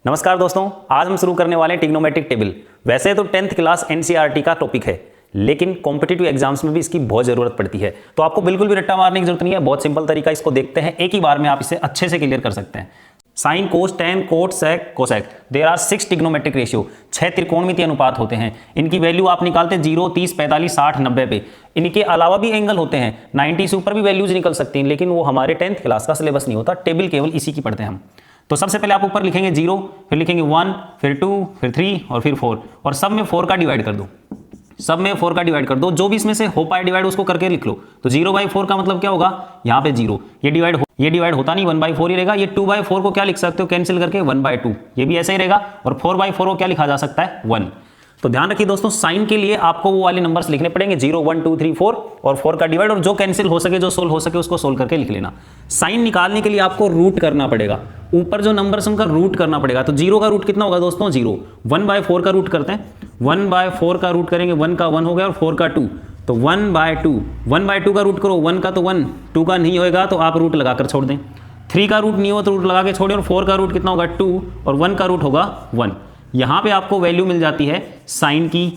नमस्कार दोस्तों, आज हम शुरू करने वाले हैं ट्रिग्नोमेट्रिक टेबल। वैसे तो 10th क्लास एनसीईआरटी का टॉपिक है, लेकिन कॉम्पिटिटिव एग्जाम्स में भी इसकी बहुत जरूरत पड़ती है। तो आपको बिल्कुल भी रट्टा मारने की जरूरत नहीं है, बहुत सिंपल तरीका इसको देखते हैं, एक ही बार में आप इसे अच्छे से क्लियर कर सकते हैं। Sine, cos, tan, cot, sec, cosec, there are 6 trigonometric ratio, 6 त्रिकोणमितीय अनुपात होते हैं। इनकी वैल्यू आप निकालते हैं 0, 30, 45, 60, 90 पे। इनके अलावा भी एंगल होते हैं, 90 से ऊपर भी वैल्यूज निकल सकती हैं, लेकिन वो हमारे 10th क्लास का सिलेबस नहीं होता, टेबल केवल इसी की पढ़ते हैं हम। तो सबसे पहले आप ऊपर लिखेंगे 0, फिर लिखेंगे 1, फिर 2, फिर 3 और फिर 4, और सब में 4 का डिवाइड कर दो। सब में 4 का डिवाइड कर दो, जो भी इसमें से हो पाए डिवाइड उसको करके लिख लो। तो 0/4 का मतलब क्या होगा, यहाँ पे 0, ये डिवाइड होता नहीं, 1/4 ही रहेगा। ये 2/4 को क्या लिख सकते हो, कैंसिल करके 1/2, ये भी ऐसे ही रहेगा। और 4/4 को क्या लिखा जा सकता है, 1। तो ध्यान रखिए दोस्तों, साइन के लिए आपको वो वाले नंबर्स लिखने पड़ेंगे, 0, 1, 2, 3, 4 और 4 का डिवाइड, और जो कैंसिल हो सके, जो सोल्व हो सके उसको सोल्व करके लिख लेना। साइन निकालने के लिए आपको रूट करना पड़ेगा, ऊपर जो नंबर्स उनका रूट करना पड़ेगा। तो 0 का रूट कितना होगा दोस्तों, 0। 1/4 का रूट करते हैं, 1/4 का रूट करेंगे, 1 का 1 हो गया और 4 का 2, तो 1/2। 1/2 का रूट करो, 1 का तो 1, 2 का नहीं होएगा तो आप रूट लगाकर छोड़ दें। 3 का रूट नहीं हो तो रूट लगा के छोड़ें, और 4 का रूट कितना होगा, 2, और 1 का रूट होगा 1। यहाँ पे आपको वैल्यू मिल जाती है साइन की।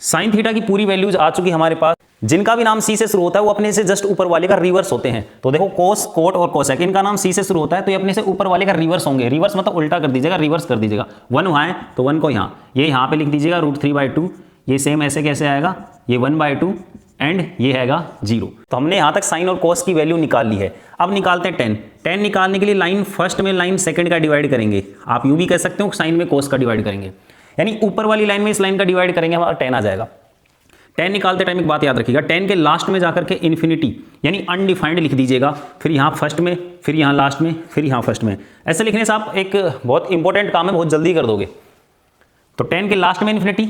साइन थीटा की पूरी वैल्यूज आ चुकी हमारे पास। जिनका भी नाम सी से शुरू होता है वो अपने से जस्ट ऊपर वाले का रिवर्स होते हैं। तो देखो, कोस, कोट और कोसेक, इनका नाम सी से शुरू होता है, तो ये अपने से ऊपर वाले का रिवर्स होंगे। रिवर्स मतलब उल्टा कर दीजिएगा, रिवर्स कर दीजिएगा। 1 वहाँ है तो 1 को यहाँ, ये यहाँ पे लिख दीजिएगा √3/2। ये सेम ऐसे कैसे आएगा, ये 1/2 एंड ये हैगा 0। तो हमने यहाँ तक साइन और कोस की वैल्यू निकाल ली है। अब निकालते हैं टेन। टेन निकालने के लिए लाइन फर्स्ट में लाइन सेकंड का डिवाइड करेंगे। आप यूं भी कह सकते हो साइन में कोस का डिवाइड करेंगे, यानी ऊपर वाली लाइन में इस लाइन का डिवाइड करेंगे, हमारा 10 आ जाएगा। 10 निकालते टाइम एक बात याद रखिएगा, 10 के लास्ट में जाकर के इन्फिनिटी यानी अनडिफाइंड लिख दीजिएगा, फिर यहाँ फर्स्ट में, फिर यहाँ लास्ट में, फिर यहाँ फर्स्ट में। ऐसे लिखने से आप एक बहुत इंपॉर्टेंट काम है, बहुत जल्दी कर दोगे। तो 10 के लास्ट में इन्फिनिटी,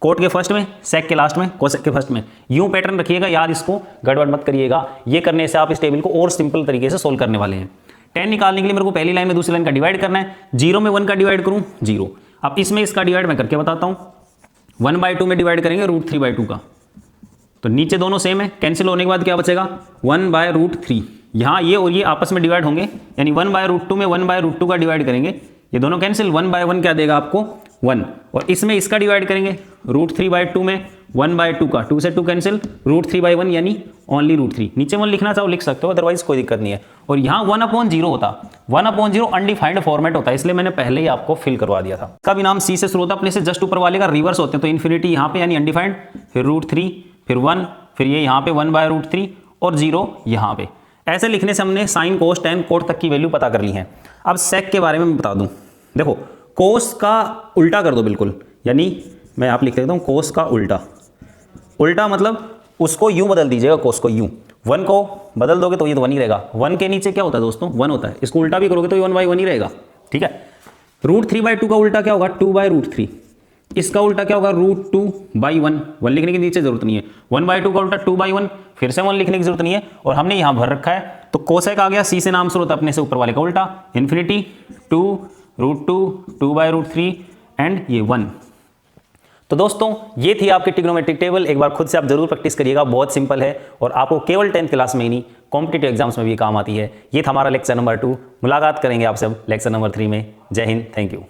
कोट के फर्स्ट में, सेक के लास्ट में, कोसेक के फर्स्ट में। यूं पैटर्न रखिएगा याद, इसको गड़बड़ मत करिएगा। ये करने से आप इस टेबल को और सिंपल तरीके से सोल्व करने वाले हैं। 10 निकालने के लिए मेरे को पहली लाइन में दूसरी लाइन का डिवाइड करना है। 0 में 1 का डिवाइड करूं, 0। अब इसमें इसका डिवाइड मैं करके बताता हूं। 1/2 में डिवाइड करेंगे √3/2 का, तो नीचे दोनों सेम है, कैंसिल होने के बाद क्या बचेगा, 1/√3। यहाँ ये और ये आपस में डिवाइड होंगे, यानी 1/√2 में 1/√2 का डिवाइड करेंगे, ये दोनों कैंसिल, 1/1 क्या देगा आपको, 1। और इसमें इसका डिवाइड करेंगे √3/2 में 1/2 का, 2 से 2 कैंसिल, √3/1 यानी ओनली √3। नीचे 1 लिखना चाहो लिख सकते हो, अदरवाइज कोई दिक्कत नहीं है। और यहाँ 1/0 होता, 1/0 अनडिफाइंड फॉर्मेट होता है, इसलिए मैंने पहले ही आपको फिल करवा दिया था। का भी नाम सी से शुरू होता है, अपने से जस्ट ऊपर वाले का रिवर्स होते हैं। तो इन्फिनिटी यहाँ पे यानी अनडिफाइंड, फिर √3, फिर 1, फिर ये यहाँ पे 1/√3 और 0 यहाँ पे। ऐसे लिखने से हमने साइन, कोस, टेन, कोट तक की वैल्यू पता कर ली है। अब सेक के बारे में बता दूं, देखो कोस का उल्टा कर दो बिल्कुल, यानी मैं आप लिख देता हूँ कोस का उल्टा। उल्टा मतलब उसको यूं बदल दीजिएगा, कोस को यूं। 1 को बदल दोगे तो ये तो 1 ही रहेगा। 1 के नीचे क्या होता है दोस्तों, 1 होता है। इसको उल्टा भी करोगे तो ये 1/1 ही रहेगा, ठीक है। √3/2 का उल्टा क्या होगा, 2/√3। इसका उल्टा क्या होगा, √2/1। 1 लिखने की नीचे जरूरत नहीं है। 1/2 का उल्टा 2/1, फिर से 1 लिखने की जरूरत नहीं है, और हमने यहाँ भर रखा है। तो कोसेक आ गया, सी से नाम शुरू होता है, अपने से ऊपर वाले का उल्टा, इन्फिनिटी 2, √2, 2/√3 एंड ये 1। तो दोस्तों ये थी आपकी ट्रिग्नोमेट्रिक टेबल। एक बार खुद से आप जरूर प्रैक्टिस करिएगा, बहुत सिंपल है और आपको केवल 10th क्लास में ही नहीं, कॉम्पिटिटिव एग्जाम्स में भी काम आती है। ये था हमारा लेक्चर नंबर 2। मुलाकात करेंगे आप सब लेक्चर नंबर 3 में। जय हिंद, थैंक यू।